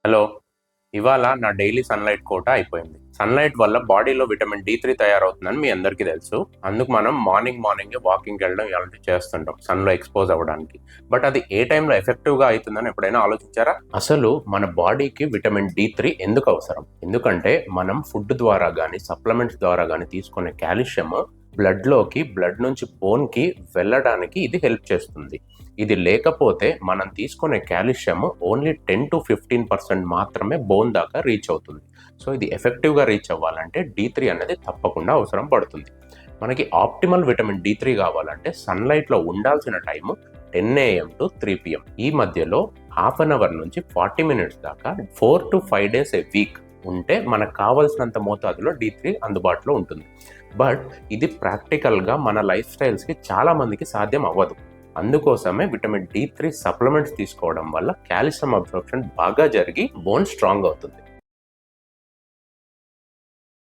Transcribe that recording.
Hello. ఇవాళ నా daily sunlight కోట అయిపోయింది. సన్లైట్ వల్ల బాడీలో విటమిన్ D3 తయారవుతుందని మీ అందరికీ తెలుసు. అందుకు మనం మార్నింగ్ వాకింగ్ వెళ్ళడం ఇలాంటివి చేస్తుంటాం సన్లో ఎక్స్పోజ్ అవ్వడానికి. బట్ అది ఏ టైంలో ఎఫెక్టివ్గా అవుతుందని ఎప్పుడైనా ఆలోచించారా? అసలు మన బాడీకి విటమిన్ D3 ఎందుకు అవసరం? ఎందుకంటే మనం ఫుడ్ ద్వారా కానీ సప్లిమెంట్స్ ద్వారా కానీ తీసుకునే కాల్షియం బ్లడ్ నుంచి బోన్కి వెళ్ళడానికి ఇది హెల్ప్ చేస్తుంది. ఇది లేకపోతే మనం తీసుకునే కాల్షియం ఓన్లీ 10-15% మాత్రమే బోన్ దాకా రీచ్ అవుతుంది. సో ఇది ఎఫెక్టివ్గా రీచ్ అవ్వాలంటే D3 అనేది తప్పకుండా అవసరం పడుతుంది. మనకి ఆప్టిమల్ విటమిన్ D3 కావాలంటే సన్లైట్లో ఉండాల్సిన టైము 10 AM to 3 PM. ఈ మధ్యలో హాఫ్ అన్ అవర్ నుంచి 40 minutes దాకా 4 to 5 days a week ఉంటే మనకు కావాల్సినంత మోతాదులో D3 అందుబాటులో ఉంటుంది. బట్ ఇది ప్రాక్టికల్గా మన లైఫ్ స్టైల్స్కి చాలా మందికి సాధ్యం అవ్వదు. అందుకోసమే విటమిన్ D3 సప్లిమెంట్స్ తీసుకోవడం వల్ల కాల్షియం అబ్జార్ప్షన్ బాగా జరిగి బోన్ స్ట్రాంగ్ అవుతుంది.